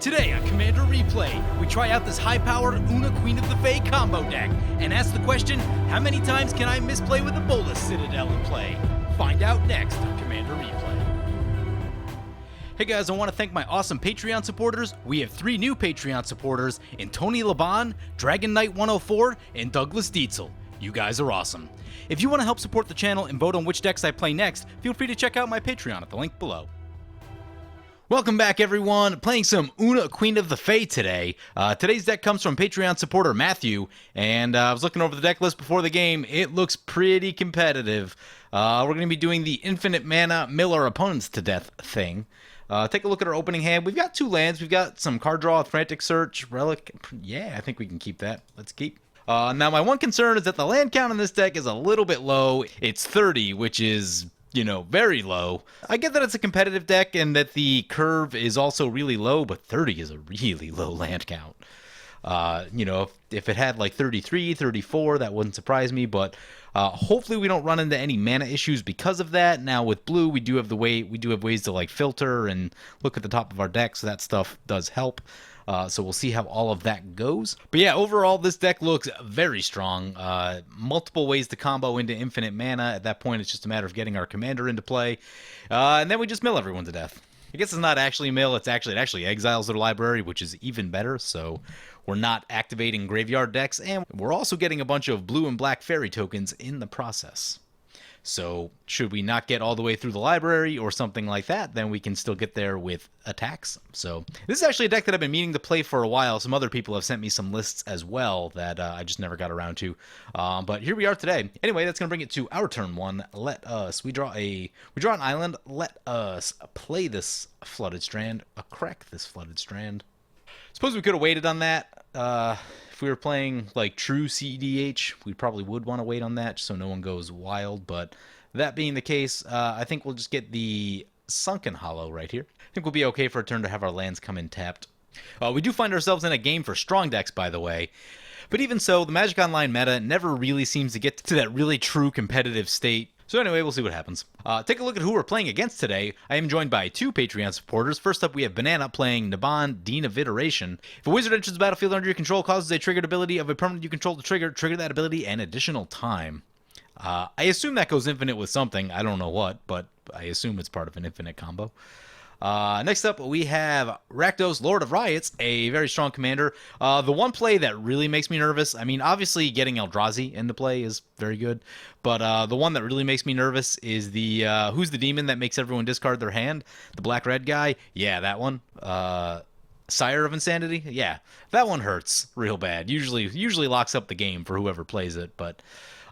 Today on Commander Replay, we try out this high-powered Oona Queen of the Fae combo deck and ask the question, how many times can I misplay with a Bolas Citadel in play? Find out next on Commander Replay. Hey guys, I want to thank my awesome Patreon supporters. We have 3 new Patreon supporters in Tony Nabahn, Dragon Knight 104, and Douglas Dietzel. You guys are awesome. If you want to help support the channel and vote on which decks I play next, feel free to check out my Patreon at the link below. Welcome back, everyone. Playing some Oona Queen of the Fae today. Today's deck comes from Patreon supporter Matthew, and I was looking over the deck list before the game. It looks pretty competitive. We're going to be doing the infinite mana mill our opponents to death thing. Take a look at our opening hand. We've got 2 lands. We've got some card draw, Frantic Search, Relic. Yeah, I think we can keep that. Let's keep. Now, my one concern is that the land count on this deck is a little bit low. It's 30, which is, you know, very low. I get that it's a competitive deck and that the curve is also really low, but 30 is a really low land count. You know, if it had like 33, 34, that wouldn't surprise me, but hopefully we don't run into any mana issues because of that. Now with blue, we do have ways to like filter and look at the top of our deck, so that stuff does help. So we'll see how all of that goes. But yeah, overall, this deck looks very strong. Multiple ways to combo into infinite mana. At that point, it's just a matter of getting our commander into play. And then we just mill everyone to death. I guess it's not actually mill, it actually exiles their library, which is even better. So we're not activating graveyard decks, and we're also getting a bunch of blue and black fairy tokens in the process. So should we not get all the way through the library or something like that, then we can still get there with attacks. So this is actually a deck that I've been meaning to play for a while. Some other people have sent me some lists as well that I just never got around to. But here we are today. Anyway, that's going to bring it to our turn 1. We draw an island. Let us play this Flooded Strand, crack this Flooded Strand. Suppose we could have waited on that. If we were playing like true CEDH, we probably would want to wait on that so no one goes wild. But that being the case, I think we'll just get the Sunken Hollow right here. I think we'll be okay for a turn to have our lands come in tapped. We do find ourselves in a game for strong decks, by the way. But even so, the Magic Online meta never really seems to get to that really true competitive state. So anyway, we'll see what happens. Take a look at who we're playing against today. I am joined by 2 Patreon supporters. First up, we have Banana playing Nabahn, Dean of Iteration. If a wizard enters the battlefield under your control, causes a triggered ability of a permanent you control to trigger that ability an additional time. I assume that goes infinite with something. I don't know what, but I assume it's part of an infinite combo. Next up, we have Rakdos, Lord of Riots, a very strong commander. The one play that really makes me nervous, I mean, obviously getting Eldrazi into play is very good, but the one that really makes me nervous is the, who's the demon that makes everyone discard their hand? The black-red guy? Yeah, that one. Sire of Insanity? Yeah, that one hurts real bad. Usually locks up the game for whoever plays it, but...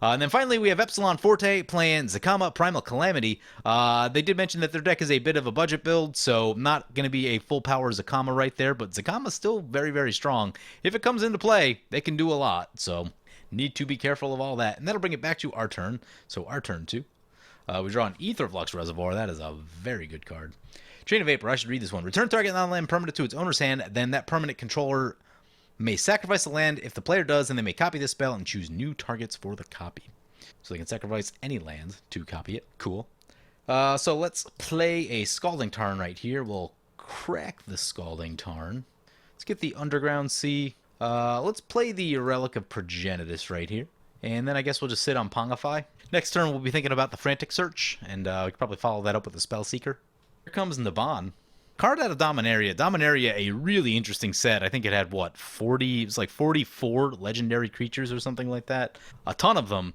and then finally, we have Epsilon Forte playing Zacama, Primal Calamity. They did mention that their deck is a bit of a budget build, so not going to be a full power Zacama right there, but Zacama's still very, very strong. If it comes into play, they can do a lot, so need to be careful of all that. And that'll bring it back to our turn. So our turn 2. We draw an Aetherflux Reservoir. That is a very good card. Chain of Vapor, I should read this one. Return target non-land permanent to its owner's hand, then that permanent controller may sacrifice the land. If the player does, then they may copy this spell and choose new targets for the copy. So they can sacrifice any land to copy it. Cool. So let's play a Scalding Tarn right here. We'll crack the Scalding Tarn. Let's get the Underground Sea. Let's play the Relic of Progenitus right here. And then I guess we'll just sit on Pongify. Next turn, we'll be thinking about the Frantic Search, and we could probably follow that up with the Spell Seeker. Here comes Nabahn. Card out of Dominaria. Dominaria, a really interesting set. I think it had, what, 40... It was like 44 legendary creatures or something like that. A ton of them.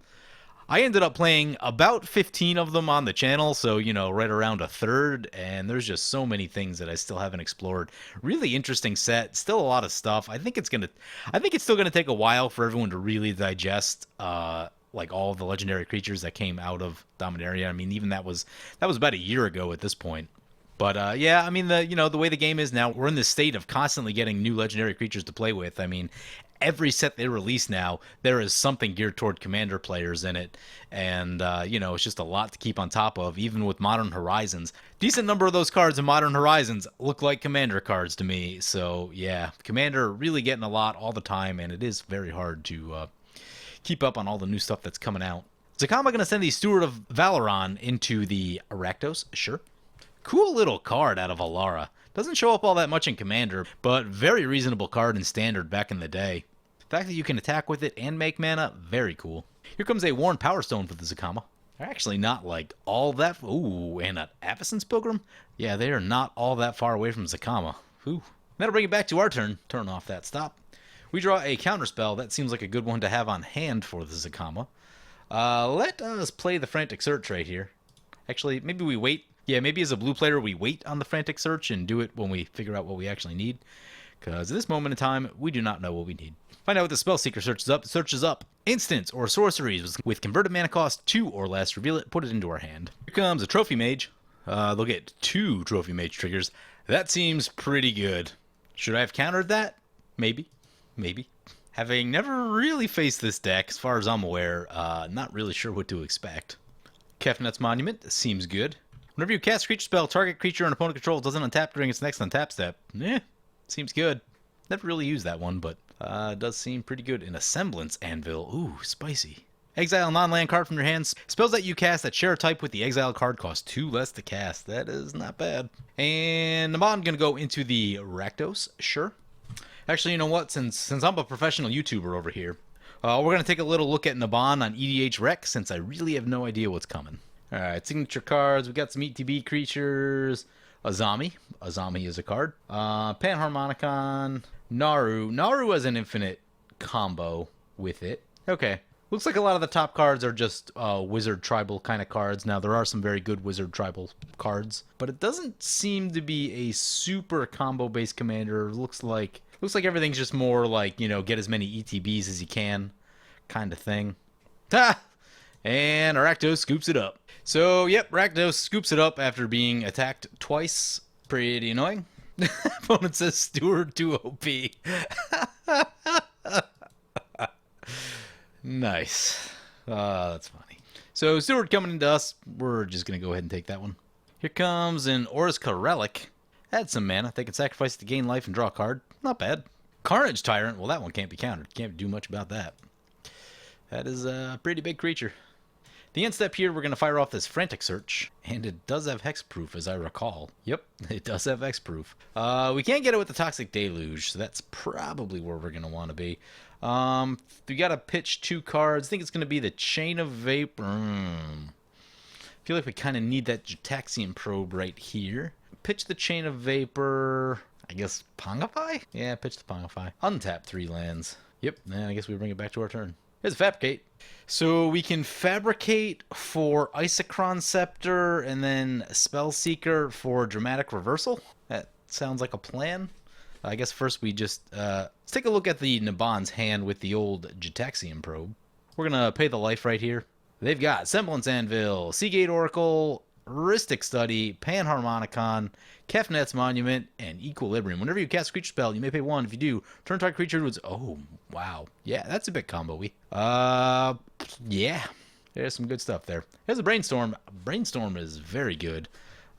I ended up playing about 15 of them on the channel, so, you know, right around a third, and there's just so many things that I still haven't explored. Really interesting set. Still a lot of stuff. I think it's still gonna take a while for everyone to really digest, like all of the legendary creatures that came out of Dominaria. I mean, even that was about a year ago at this point. But yeah, I mean, the way the game is now, we're in this state of constantly getting new legendary creatures to play with. I mean, every set they release now, there is something geared toward commander players in it, and you know, it's just a lot to keep on top of. Even with Modern Horizons, decent number of those cards in Modern Horizons look like commander cards to me. So yeah, commander really getting a lot all the time, and it is very hard to keep up on all the new stuff that's coming out. Zacama gonna send the Steward of Valoron into the Rakdos, sure. Cool little card out of Alara. Doesn't show up all that much in Commander, but very reasonable card in Standard back in the day. The fact that you can attack with it and make mana, very cool. Here comes a Worn Power Stone for the Zacama. They're actually not like all that... Ooh, and an Avacyn's Pilgrim? Yeah, they are not all that far away from Zacama. Ooh. That'll bring it back to our turn. Turn off that stop. We draw a counterspell. That seems like a good one to have on hand for the Zacama. Let us play the Frantic Search right here. Actually, maybe we wait. Yeah, maybe as a blue player, we wait on the Frantic Search and do it when we figure out what we actually need. Because at this moment in time, we do not know what we need. Find out what the Spell Seeker searches up. It searches up instants or sorceries with converted mana cost 2 or less. Reveal it, put it into our hand. Here comes a Trophy Mage. They'll get 2 Trophy Mage triggers. That seems pretty good. Should I have countered that? Maybe. Maybe. Having never really faced this deck, as far as I'm aware, not really sure what to expect. Kefnet's Monument seems good. Whenever you cast a creature spell, target creature an opponent controls doesn't untap during its next untap step. Seems good. Never really used that one, but it does seem pretty good. In a Semblance Anvil. Ooh, spicy. Exile a non-land card from your hands. Spells that you cast that share a type with the exile card cost 2 less to cast. That is not bad. And Nabahn going to go into the Rakdos. Sure. Actually, you know what? Since I'm a professional YouTuber over here, we're going to take a little look at Nabahn on EDH Rec, since I really have no idea what's coming. Alright, signature cards. We got some ETB creatures. Azami. Azami is a card. Panharmonicon. Naru. Naru has an infinite combo with it. Okay. Looks like a lot of the top cards are just wizard tribal kind of cards. Now, there are some very good wizard tribal cards, but it doesn't seem to be a super combo-based commander. Looks like everything's just more like, you know, get as many ETBs as you can kind of thing. Ha! And Rakdos scoops it up. So, yep, Rakdos scoops it up after being attacked twice. Pretty annoying. Opponent says Steward 2 OP. Nice. That's funny. So, Steward coming into us. We're just going to go ahead and take that one. Here comes an Oriska Relic. Add some mana. They can sacrifice it to gain life and draw a card. Not bad. Carnage Tyrant. Well, that one can't be countered. Can't do much about that. That is a pretty big creature. The end step here, we're going to fire off this Frantic Search, and it does have hexproof, as I recall. Yep, it does have hexproof. We can't get it with the Toxic Deluge, so that's probably where we're going to want to be. We got to pitch 2 cards. I think it's going to be the Chain of Vapor. I feel like we kind of need that Jataxian Probe right here. Pitch the Chain of Vapor. I guess Pongify? Yeah, pitch the Pongify. Untap 3 lands. Yep, and I guess we bring it back to our turn. Here's a Fabricate. So we can Fabricate for Isochron Scepter and then Spellseeker for Dramatic Reversal. That sounds like a plan. I guess first we just let's take a look at the Nabahn's hand with the old Jataxian Probe. We're going to pay the life right here. They've got Semblance Anvil, Seagate Oracle, Rhystic Study, Panharmonicon, Kefnet's Monument, and Equilibrium. Whenever you cast a creature spell, you may pay 1. If you do, turn target creature to its... Oh, wow. Yeah, that's a bit combo-y. Yeah. There's some good stuff there. Here's a Brainstorm. Brainstorm is very good.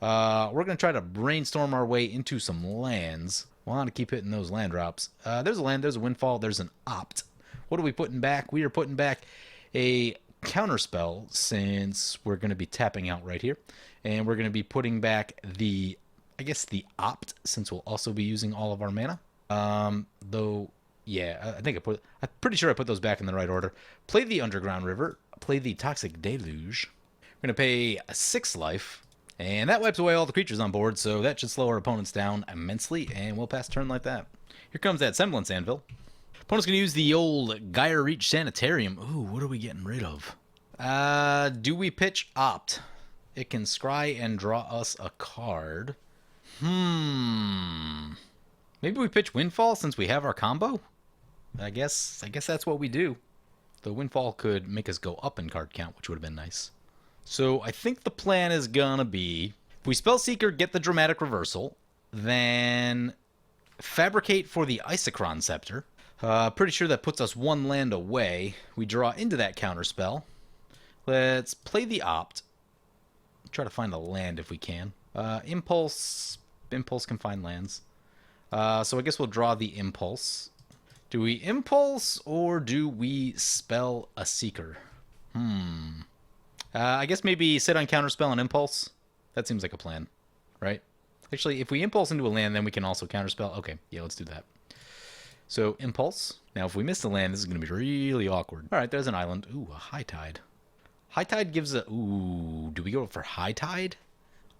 We're going to try to brainstorm our way into some lands. Want to keep hitting those land drops. There's a land, there's a Windfall, there's an Opt. What are we putting back? We are putting back a Counterspell, since we're going to be tapping out right here. And we're going to be putting back the, I guess, the Opt, since we'll also be using all of our mana. Though, yeah, I'm pretty sure I put those back in the right order. Play the Underground River. Play the Toxic Deluge. We're going to pay 6 life. And that wipes away all the creatures on board, so that should slow our opponents down immensely, and we'll pass turn like that. Here comes that Semblance Anvil. Opponent's going to use the old Gyre Reach Sanitarium. Ooh, what are we getting rid of? Do we pitch Opt? It can scry and draw us a card. Maybe we pitch Windfall since we have our combo? I guess that's what we do. The Windfall could make us go up in card count, which would have been nice. So I think the plan is going to be, if we Spellseeker, get the Dramatic Reversal, then Fabricate for the Isochron Scepter. Pretty sure that puts us 1 land away. We draw into that counterspell. Let's play the Opt. Try to find a land if we can. Impulse. Impulse can find lands. So I guess we'll draw the Impulse. Do we Impulse or do we spell a Seeker? I guess maybe sit on Counterspell and Impulse. That seems like a plan, right? Actually, if we impulse into a land, then we can also counterspell. Okay, yeah, let's do that. So, impulse. Now, if we miss the land, this is going to be really awkward. All right, there's an island. Ooh, a high tide. High tide gives a... Ooh, do we go for high tide?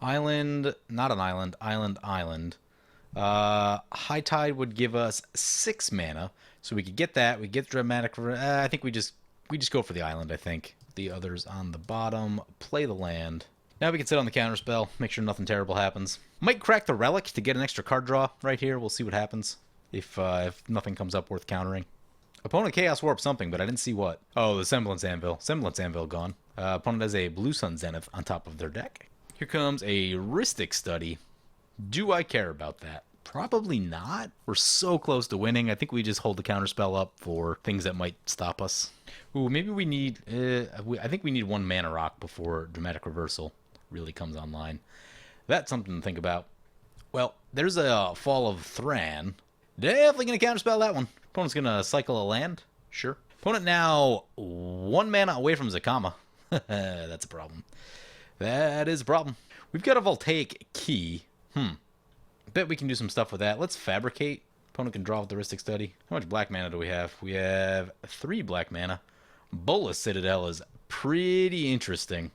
Island, not an island, island. High tide would give us 6 mana, so we could get that. We get dramatic. I think we just go for the island. I think the others on the bottom play the land. Now we can sit on the counter spell, make sure nothing terrible happens. Might crack the relic to get an extra card draw right here. We'll see what happens if nothing comes up worth countering. Opponent Chaos Warp something, but I didn't see what. Oh, the Semblance Anvil. Semblance Anvil gone. Opponent has a Blue Sun Zenith on top of their deck. Here comes a Rhystic Study. Do I care about that? Probably not. We're so close to winning. I think we just hold the counterspell up for things that might stop us. Ooh, maybe we need... I think we need 1 mana rock before Dramatic Reversal really comes online. That's something to think about. Well, there's a Fall of Thran. Definitely going to counterspell that one. Opponent's going to cycle a land. Sure. Opponent now 1 mana away from Zacama. That's a problem. That is a problem. We've got a Voltaic Key. Bet we can do some stuff with that. Let's Fabricate. Opponent can draw with the Rhystic Study. How much black mana do we have? We have 3 black mana. Bolas Citadel is pretty interesting.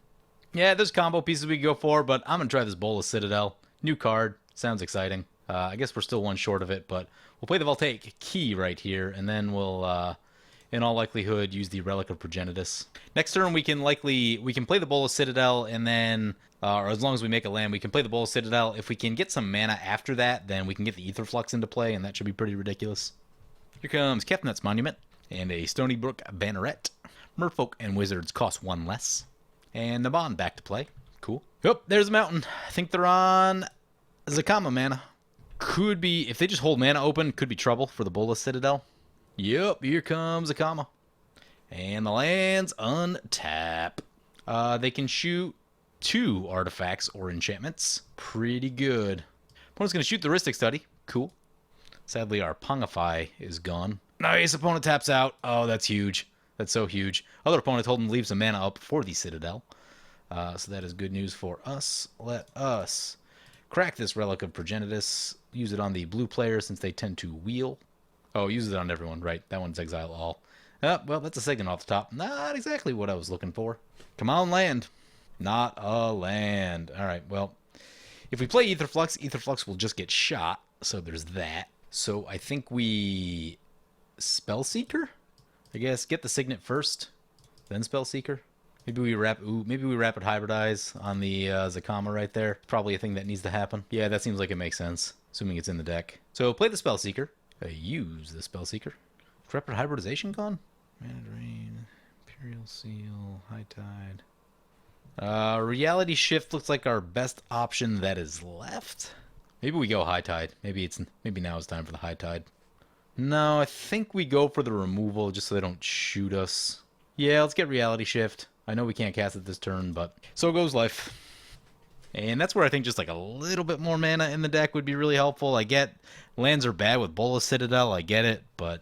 Yeah, there's combo pieces we can go for, but I'm going to try this Bolas Citadel. New card. Sounds exciting. I guess we're still 1 short of it, but we'll play the Voltaic Key right here, and then we'll, in all likelihood, use the Relic of Progenitus. Next turn, we can play the Bolas Citadel, and then, or as long as we make a land, we can play the Bolas Citadel. If we can get some mana after that, then we can get the Aetherflux into play, and that should be pretty ridiculous. Here comes Kefnet's Monument, and a Stony Brook Banneret. Merfolk and Wizards cost 1 less. And Nabahn back to play. Cool. Yep, there's a mountain. I think they're on Zacama mana. Could be, if they just hold mana open, could be trouble for the Bolas Citadel. Yep, here comes Zacama. And the lands untap. They can shoot 2 artifacts or enchantments. Pretty good. Opponent's going to shoot the Rhystic Study. Cool. Sadly, our Pongify is gone. Nice, opponent taps out. Oh, that's huge. That's so huge. Other opponent told him to leave some mana up for the Citadel. So that is good news for us. Let us crack this Relic of Progenitus. Use it on the blue player since they tend to wheel. Oh, use it on everyone, right? That one's exile all. Well, that's a signal off the top. Not exactly what I was looking for. Come on, land. Not a land. All right, well, if we play Aetherflux, Aetherflux will just get shot. So there's that. So I think we Spellseeker? I guess get the Signet first, then Spellseeker. Maybe we Rapid Hybridize on the Zacama right there. Probably a thing that needs to happen. Yeah, that seems like it makes sense, assuming it's in the deck. So play the Spellseeker. Use the Spellseeker. Rapid Hybridization gone? Mana Drain, Imperial Seal, High Tide. Reality Shift looks like our best option that is left. Maybe we go High Tide. Maybe now it's time for the High Tide. No, I think we go for the removal just so they don't shoot us. Yeah, let's get Reality Shift. I know we can't cast it this turn, but so goes life. And that's where I think just like a little bit more mana in the deck would be really helpful. I get lands are bad with Bolas Citadel, I get it, but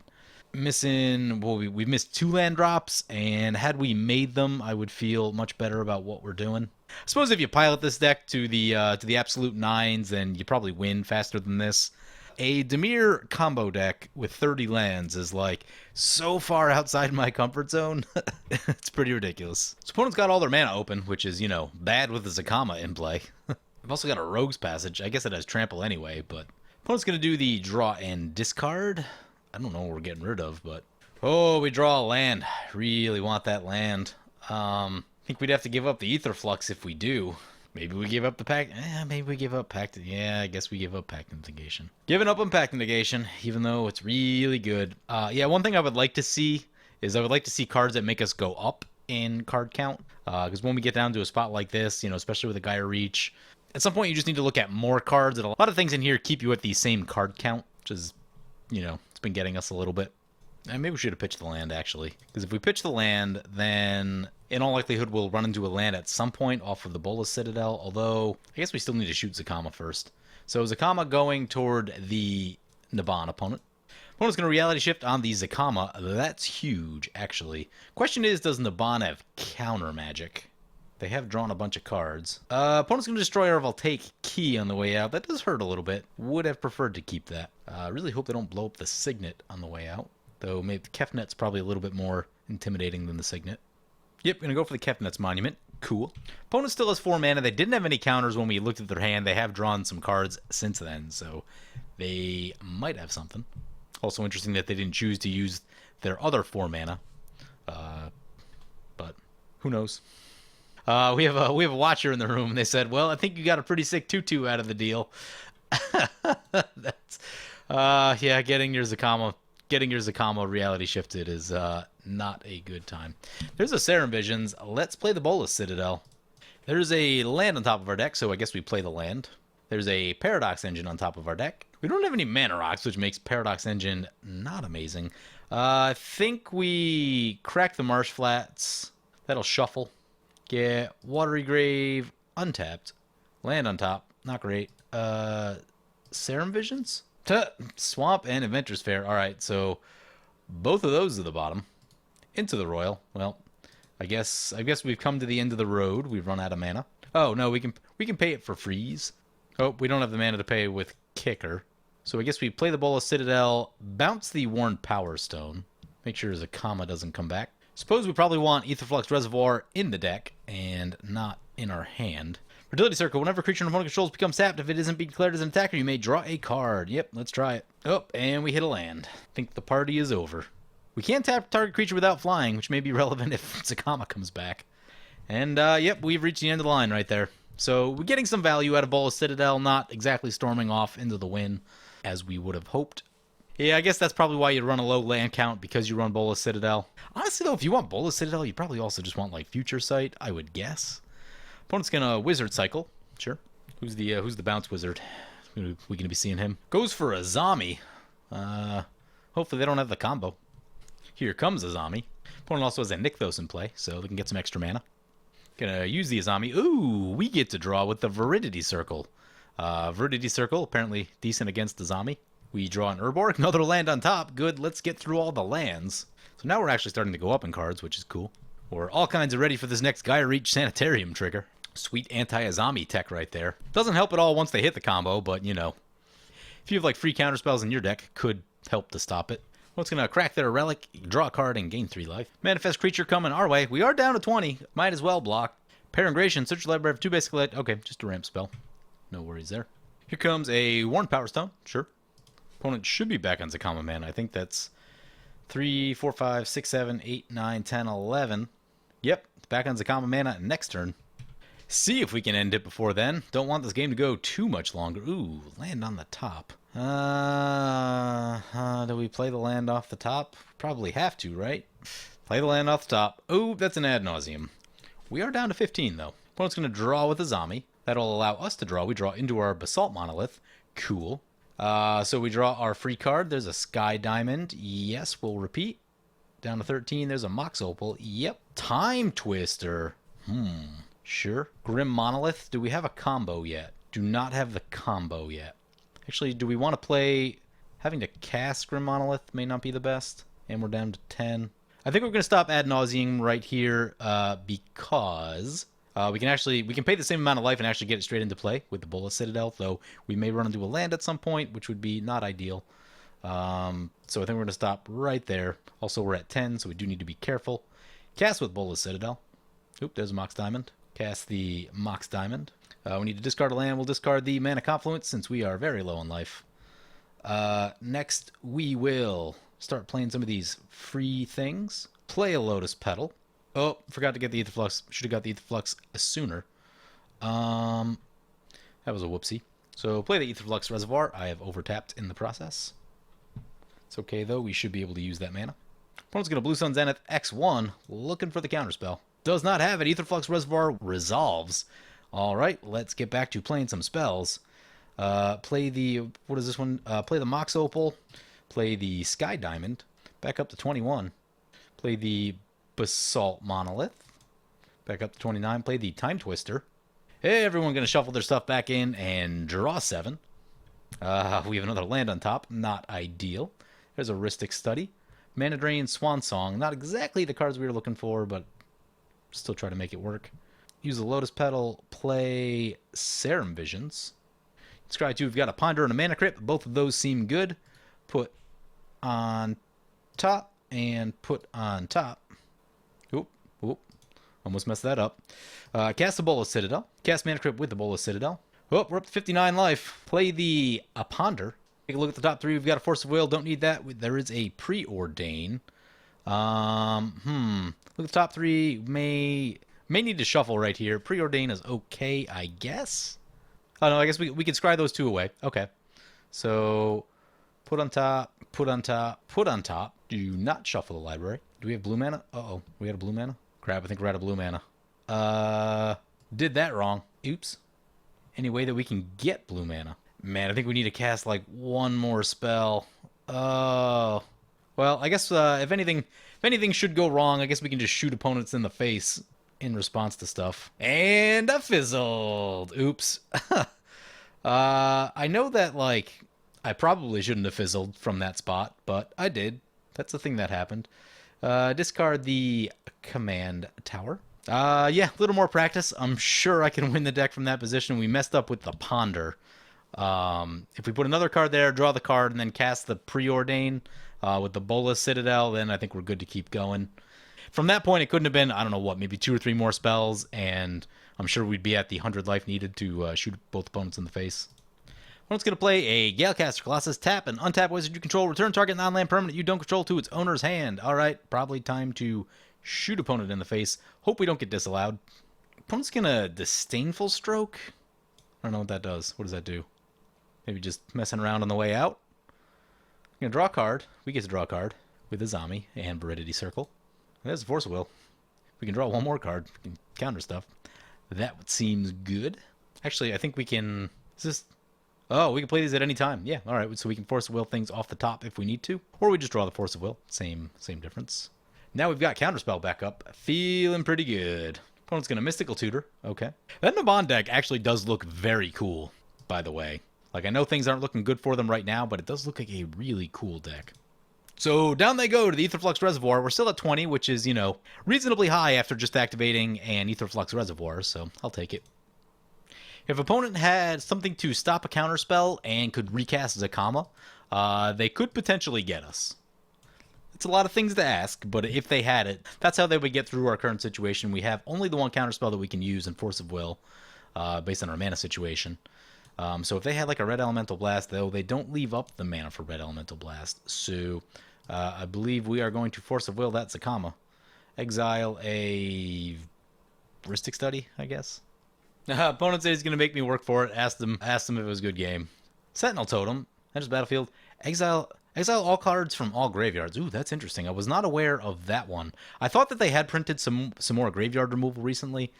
missing, well, we've missed 2 land drops, and had we made them, I would feel much better about what we're doing. I suppose if you pilot this deck to the absolute 9s, then you probably win faster than this. A Dimir combo deck with 30 lands is like so far outside my comfort zone. It's pretty ridiculous. So opponent's got all their mana open, which is, you know, bad with the Zacama in play. I've also got a Rogue's Passage. I guess it has trample anyway, but opponent's going to do the draw and discard. I don't know what we're getting rid of, but... Oh, we draw a land. Really want that land. I think we'd have to give up the Aetherflux if we do. Maybe we give up the pact. Maybe we give up pact. Yeah, I guess we give up pact negation. Giving up on pact negation, even though it's really good. Yeah, one thing I would like to see is I would like to see cards that make us go up in card count. Because when we get down to a spot like this, you know, especially with a Gaia Reach, at some point you just need to look at more cards. And a lot of things in here keep you at the same card count, which is, you know, it's been getting us a little bit. And maybe we should have pitched the land, actually. Because if we pitch the land, then in all likelihood we'll run into a land at some point off of the Bolas Citadel. Although, I guess we still need to shoot Zacama first. So Zacama going toward the Nabahn opponent. Opponent's going to Reality Shift on the Zacama. That's huge, actually. Question is, does Nabahn have counter magic? They have drawn a bunch of cards. Opponent's going to destroy our Voltaic Key on the way out. That does hurt a little bit. Would have preferred to keep that. Really hope they don't blow up the Signet on the way out. Though maybe the Kefnet's probably a little bit more intimidating than the Signet. Yep, going to go for the Kefnet's Monument. Cool. Opponent still has 4 mana. They didn't have any counters when we looked at their hand. They have drawn some cards since then, so they might have something. Also interesting that they didn't choose to use their other 4 mana. But who knows? We have a watcher in the room. They said, "Well, I think you got a pretty sick 2/2 out of the deal." That's yeah, getting your Zacama reality shifted is not a good time. There's a Serum Visions. Let's play the Bolas Citadel. There's a land on top of our deck, so I guess we play the land. There's a Paradox Engine on top of our deck. We don't have any Mana Rocks, which makes Paradox Engine not amazing. I think we crack the Marsh Flats. That'll shuffle. Get Watery Grave untapped. Land on top. Not great. Serum Visions? Swamp and Adventurers Fair. Alright, so both of those are the bottom. Into the Royal. Well, I guess we've come to the end of the road. We've run out of mana. Oh, no, we can pay it for freeze. Oh, we don't have the mana to pay with Kicker. So I guess we play the Bolas Citadel, bounce the Worn Power Stone. Make sure Zacama doesn't come back. Suppose we probably want Aetherflux Reservoir in the deck and not in our hand. Fertility Circle. Whenever a creature an opponent controls becomes tapped, if it isn't being declared as an attacker, you may draw a card. Yep, let's try it. Oh, and we hit a land. I think the party is over. We can't tap target creature without flying, which may be relevant if Zacama comes back. And, yep, we've reached the end of the line right there. So we're getting some value out of Bolas Citadel, not exactly storming off into the win as we would have hoped. Yeah, I guess that's probably why you run a low land count, because you run Bolas Citadel. Honestly, though, if you want Bolas Citadel, you probably also just want, like, Future Sight, I would guess. Opponent's gonna Wizard Cycle. Sure. Who's the bounce wizard? We gonna be seeing him. Goes for a Zombie. Hopefully they don't have the combo. Here comes a Zombie. Opponent also has a Nykthos in play, so they can get some extra mana. Gonna use the Azami. Ooh, we get to draw with the Viridity Circle. Viridity Circle, apparently decent against the Azami. We draw an Urborg, another land on top. Good, let's get through all the lands. So now we're actually starting to go up in cards, which is cool. We're all kinds of ready for this next Gaia Reach Sanitarium trigger. Sweet anti-Azami tech right there. Doesn't help at all once they hit the combo, but, you know. If you have, like, free counterspells in your deck, could help to stop it. What's going to crack their relic, draw a card, and gain 3 life. Manifest creature coming our way. We are down to 20. Might as well block. Parangration, search your library for 2 basic light. Okay, just a ramp spell. No worries there. Here comes a Worn Power Stone. Sure. Opponent should be back on Zacama mana. I think that's 3, 4, 5, 6, 7, 8, 9, 10, 11. Yep, back on Zacama mana next turn. See if we can end it before then. Don't want this game to go too much longer. Ooh, land on the top. Do we play the land off the top? Probably have to, right? Play the land off the top. Ooh, that's an ad nauseum. We are down to 15, though. Opponent's going to draw with a Zombie. That'll allow us to draw. We draw into our Basalt Monolith. Cool. So we draw our free card. There's a Sky Diamond. Yes, we'll repeat. Down to 13, there's a Mox Opal. Yep. Time Twister. Sure. Grim Monolith. Do we have a combo yet? Do not have the combo yet. Actually, do we want to play... Having to cast Grim Monolith may not be the best. And we're down to 10. I think we're going to stop ad nauseum right here because... we can pay the same amount of life and actually get it straight into play with the Bolas Citadel, though we may run into a land at some point, which would be not ideal. So I think we're going to stop right there. Also, we're at 10, so we do need to be careful. Cast with Bolas Citadel. Oop, there's a Mox Diamond. Cast the Mox Diamond. We need to discard a land. We'll discard the Mana Confluence since we are very low on life. Next, we will start playing some of these free things. Play a Lotus Petal. Oh, forgot to get the Aetherflux. Should have got the Aetherflux sooner. That was a whoopsie. So play the Aetherflux Reservoir. I have overtapped in the process. It's okay, though. We should be able to use that mana. Opponent's going to Blue Sun Zenith X1, looking for the counterspell. Does not have it. Aetherflux Reservoir resolves. All right, let's get back to playing some spells. Play the... What is this one? Play the Mox Opal. Play the Sky Diamond. Back up to 21. Play the Basalt Monolith. Back up to 29. Play the Time Twister. Hey, everyone going to shuffle their stuff back in and draw 7. We have another land on top. Not ideal. There's a Rhystic Study. Mana Drain, Swan Song. Not exactly the cards we were looking for, but still try to make it work. Use the Lotus Petal, play Serum Visions. Scry 2, we've got a Ponder and a Mana Crypt. Both of those seem good. Put on top and put on top. Oop, oop. Almost messed that up. Cast the Bolas Citadel. Cast Mana Crypt with the Bolas Citadel. Oh, we're up to 59 life. Play the Ponder. Take a look at the top three. We've got a Force of Will. Don't need that. There is a Preordain. Look at the top three. May need to shuffle right here. Preordain is okay, I guess. Oh, no, I guess we could scry those two away. Okay. So, put on top, put on top, put on top. Do not shuffle the library. Do we have blue mana? Uh-oh. We had a blue mana? Crap, I think we're out of blue mana. Did that wrong. Oops. Any way that we can get blue mana? Man, I think we need to cast, like, one more spell. Oh. Well, I guess if anything should go wrong, I guess we can just shoot opponents in the face in response to stuff. And I fizzled. Oops. I know that, like, I probably shouldn't have fizzled from that spot, but I did. That's the thing that happened. Discard the command tower. Yeah, a little more practice. I'm sure I can win the deck from that position. We messed up with the Ponder. If we put another card there, draw the card, and then cast the Preordain with the Bolas Citadel, then I think we're good to keep going. From that point, it couldn't have been, I don't know what, maybe 2 or 3 more spells, and I'm sure we'd be at the 100 life needed to shoot both opponents in the face. Opponent's going to play a Galecaster Colossus, tap and untap wizard you control, return target non-land permanent you don't control to its owner's hand. Alright, probably time to shoot opponent in the face. Hope we don't get disallowed. Opponent's going to Disdainful Stroke. I don't know what that does. What does that do? Maybe just messing around on the way out. I'm going to draw a card. We get to draw a card with a Zami and Veridity Circle. There's a Force of Will. We can draw one more card. We can counter stuff. That seems good. Actually, I think we can... Is this... Oh, we can play these at any time. Yeah, alright. So we can Force of Will things off the top if we need to. Or we just draw the Force of Will. Same difference. Now we've got Counterspell back up. Feeling pretty good. Opponent's going to Mystical Tutor. Okay. That Nabahn deck actually does look very cool, by the way. Like, I know things aren't looking good for them right now, but it does look like a really cool deck. So down they go to the Aetherflux Reservoir. We're still at 20, which is, you know, reasonably high after just activating an Aetherflux Reservoir, so I'll take it. If opponent had something to stop a counterspell and could recast Zacama, they could potentially get us. It's a lot of things to ask, but if they had it, that's how they would get through our current situation. We have only the one counterspell that we can use in Force of Will, based on our mana situation. So if they had like a Red Elemental Blast, though, they don't leave up the mana for Red Elemental Blast. So I believe we are going to Force of Will that Zacama. Exile a Heuristic Study, I guess. Opponent said he's going to make me work for it. Asked him if it was a good game. Sentinel Totem. Enters battlefield. Exile all cards from all graveyards. Ooh, that's interesting. I was not aware of that one. I thought that they had printed some more graveyard removal recently.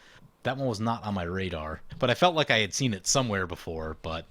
That one was not on my radar. But I felt like I had seen it somewhere before, but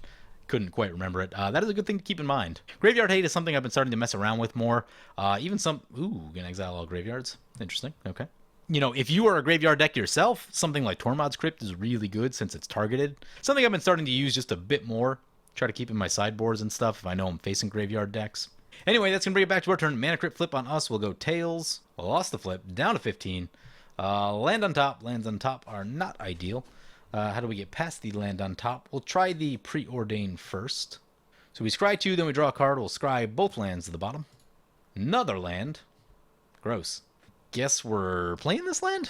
couldn't quite remember it. That is a good thing to keep in mind. Graveyard Hate is something I've been starting to mess around with more. Ooh, gonna exile all graveyards. Interesting. Okay. You know, if you are a graveyard deck yourself, something like Tormod's Crypt is really good since it's targeted. Something I've been starting to use just a bit more. Try to keep in my sideboards and stuff if I know I'm facing graveyard decks. Anyway, that's going to bring it back to our turn. Mana Crypt flip on us. We'll go Tails. We lost the flip. Down to 15. Land on top. Lands on top are not ideal. How do we get past the land on top? We'll try the Preordain first. So we scry 2, then we draw a card. We'll scry both lands to the bottom. Another land. Gross. Guess we're playing this land?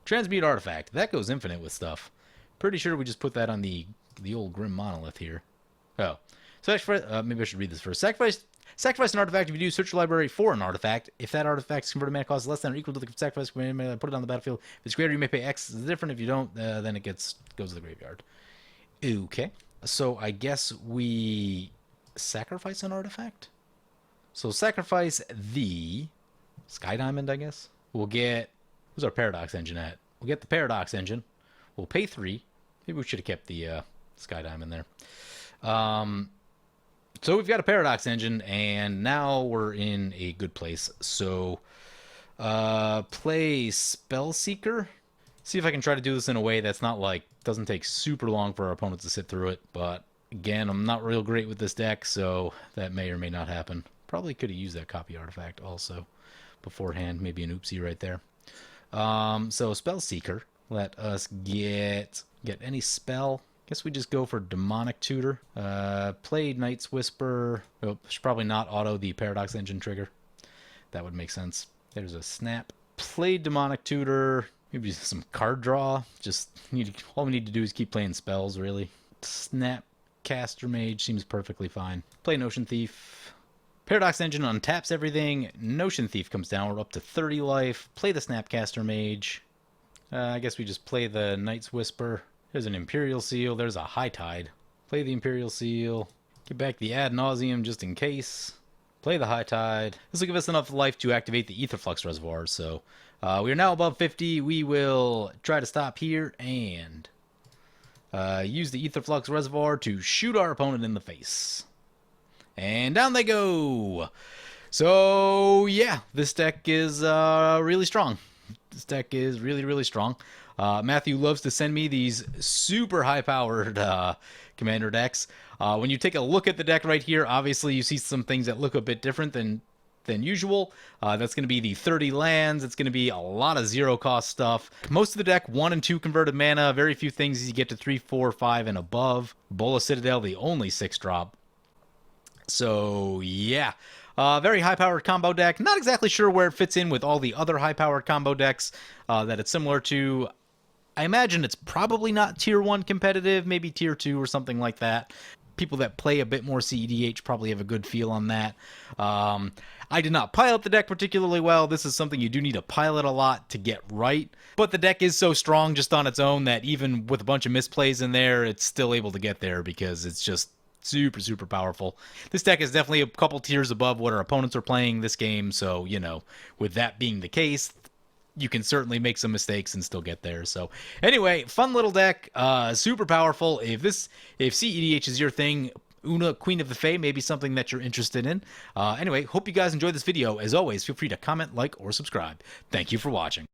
Transmute Artifact. That goes infinite with stuff. Pretty sure we just put that on the old Grim Monolith here. Oh. Sacrifice, maybe I should read this first. Sacrifice an artifact. If you do, search your library for an artifact. If that artifact's converted mana cost is less than or equal to the sacrifice, put it on the battlefield. If it's greater, you may pay X. It's different. If you don't, then it goes to the graveyard. Okay. So I guess we sacrifice an artifact? So sacrifice the Sky Diamond, I guess. We'll get... Who's our Paradox Engine at? We'll get the Paradox Engine. We'll pay 3. Maybe we should have kept the Sky Diamond there. So we've got a Paradox Engine, and now we're in a good place. So, play Spellseeker. See if I can try to do this in a way that's not like, doesn't take super long for our opponents to sit through it. But, again, I'm not real great with this deck, so that may or may not happen. Probably could have used that copy artifact also beforehand. Maybe an oopsie right there. So Spellseeker. let us get any spell. Guess we just go for Demonic Tutor. Play Knight's Whisper. Oh, should probably not auto the Paradox Engine trigger. That would make sense. There's a snap. Play Demonic Tutor. Maybe some card draw. All we need to do is keep playing spells, really. Snap Caster Mage seems perfectly fine. Play Notion Thief. Paradox Engine untaps everything. Notion Thief comes down. We're up to 30 life. Play the Snapcaster Mage. I guess we just play the Knight's Whisper. There's an Imperial Seal. There's a High Tide. Play the Imperial Seal. Get back the Ad Nauseam just in case. Play the High Tide. This will give us enough life to activate the Aetherflux Reservoir. So we are now above 50. We will try to stop here and use the Aetherflux Reservoir to shoot our opponent in the face. And down they go. So yeah, this deck is really strong. This deck is really, really strong. Matthew loves to send me these super high-powered commander decks. When you take a look at the deck right here, obviously you see some things that look a bit different than usual. That's going to be the 30 lands. It's going to be a lot of zero-cost stuff. Most of the deck, 1 and 2 converted mana. Very few things you get to 3, 4, 5, and above. Bolas Citadel, the only 6-drop. So, yeah. Very high-powered combo deck. Not exactly sure where it fits in with all the other high-powered combo decks that it's similar to. I imagine it's probably not Tier 1 competitive, maybe Tier 2 or something like that. People that play a bit more CEDH probably have a good feel on that. I did not pilot the deck particularly well. This is something you do need to pilot a lot to get right. But the deck is so strong just on its own that even with a bunch of misplays in there, it's still able to get there because it's just super, super powerful. This deck is definitely a couple tiers above what our opponents are playing this game. So, you know, with that being the case, you can certainly make some mistakes and still get there. So anyway, fun little deck, super powerful. If CEDH is your thing, Oona, Queen of the Fae, may be something that you're interested in. Anyway, hope you guys enjoyed this video. As always, feel free to comment, like, or subscribe. Thank you for watching.